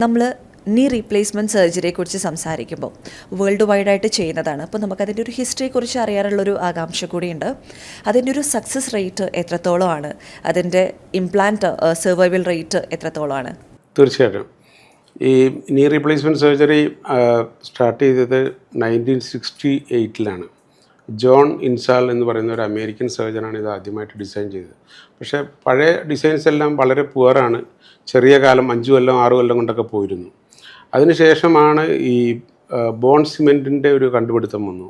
നമ്മൾ നീ റീപ്ലേസ്മെൻറ്റ് സർജറിയെക്കുറിച്ച് സംസാരിക്കുമ്പോൾ വേൾഡ് വൈഡായിട്ട് ചെയ്യുന്നതാണ്. അപ്പോൾ നമുക്കതിൻ്റെ ഒരു ഹിസ്റ്ററിയെക്കുറിച്ച് അറിയാനുള്ളൊരു ആകാംക്ഷ കൂടിയുണ്ട്. അതിൻ്റെ ഒരു സക്സസ് റേറ്റ് എത്രത്തോളമാണ്, അതിൻ്റെ ഇംപ്ലാന്റ് സർവൈവൽ റേറ്റ് എത്രത്തോളമാണ്? തീർച്ചയായിട്ടും ഈ നീ റീപ്ലേസ്മെൻറ്റ് സർജറി സ്റ്റാർട്ട് ചെയ്തത് 1968 ജോൺ ഇൻസാൽ എന്ന് പറയുന്ന ഒരു അമേരിക്കൻ സർജനാണ് ഇത് ആദ്യമായിട്ട് ഡിസൈൻ ചെയ്തത്. പക്ഷേ പഴയ ഡിസൈൻസ് എല്ലാം വളരെ പുവറാണ്. ചെറിയ കാലം 5 കൊല്ലം 6 കൊല്ലം കൊണ്ടൊക്കെ പോയിരുന്നു. അതിനുശേഷമാണ് ഈ ബോൺ സിമെൻറ്റിൻ്റെ ഒരു കണ്ടുപിടുത്തം വന്നു.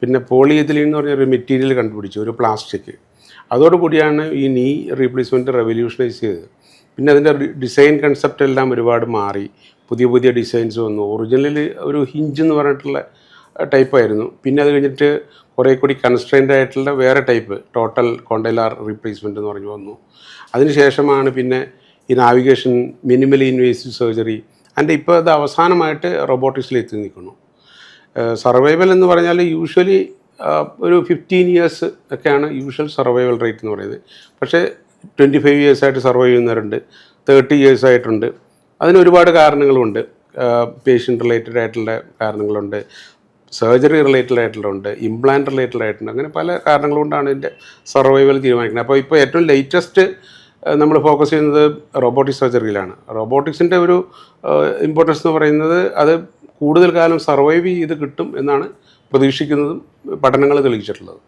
പിന്നെ പോളിയെഥിലീൻ എന്ന് പറഞ്ഞൊരു മെറ്റീരിയൽ കണ്ടുപിടിച്ചു, ഒരു പ്ലാസ്റ്റിക്. അതോടുകൂടിയാണ് ഈ നീ റീപ്ലേസ്മെൻറ്റ് റെവല്യൂഷനൈസ് ചെയ്തത്. പിന്നെ അതിൻ്റെ ഡിസൈൻ കൺസെപ്റ്റ് എല്ലാം ഒരുപാട് മാറി, പുതിയ പുതിയ ഡിസൈൻസ് വന്നു. ഒറിജിനൽ ഒരു ഹിഞ്ച് എന്ന് പറഞ്ഞിട്ടുള്ള ടൈപ്പായിരുന്നു. പിന്നെ അത് കഴിഞ്ഞിട്ട് കുറേ കൂടി കൺസ്ട്രെയിൻഡ് ആയിട്ടുള്ള വേറെ ടൈപ്പ് ടോട്ടൽ കോണ്ടൈലാർ റീപ്ലേസ്മെൻറ്റ് എന്ന് പറഞ്ഞു വന്നു. അതിനുശേഷമാണ് പിന്നെ ഈ നാവിഗേഷൻ, മിനിമലി ഇൻവേസീവ് സർജറി, അതിൻ്റെ ഇപ്പോൾ അത് അവസാനമായിട്ട് റോബോട്ടിക്സിൽ എത്തി നിൽക്കുന്നു. സർവൈവൽ എന്ന് പറഞ്ഞാൽ യൂഷ്വലി ഒരു 15 ഇയേഴ്സ് ഒക്കെയാണ് യൂഷ്വൽ സർവൈവൽ റേറ്റ് എന്ന് പറയുന്നത്. പക്ഷേ 25 ഇയേഴ്സായിട്ട് സർവൈവ് ചെയ്യുന്നവരുണ്ട്, 30 ഇയേഴ്സായിട്ടുണ്ട്. അതിന് ഒരുപാട് കാരണങ്ങളുണ്ട്. പേഷ്യൻ്റ് റിലേറ്റഡ് ആയിട്ടുള്ള കാരണങ്ങളുണ്ട്, സർജറി റിലേറ്റഡ് ആയിട്ടുള്ളതുണ്ട്, ഇംപ്ലാന്റ് റിലേറ്റഡ് ആയിട്ടുണ്ട്. അങ്ങനെ പല കാരണങ്ങൾ കൊണ്ടാണ് ഇതിൻ്റെ സർവൈവൽ തീരുമാനിക്കുന്നത്. അപ്പോൾ ഇപ്പോൾ ഏറ്റവും ലേറ്റസ്റ്റ് നമ്മൾ ഫോക്കസ് ചെയ്യുന്നത് റോബോട്ടിക് സർജറിയിലാണ്. റോബോട്ടിക്സിൻ്റെ ഒരു ഇമ്പോർട്ടൻസ് എന്ന് പറയുന്നത് അത് കൂടുതൽ കാലം സർവൈവ് ചെയ്ത് കിട്ടും എന്നാണ് പ്രതീക്ഷിക്കുന്നതും പഠനങ്ങൾ തെളിയിച്ചിട്ടുള്ളത്.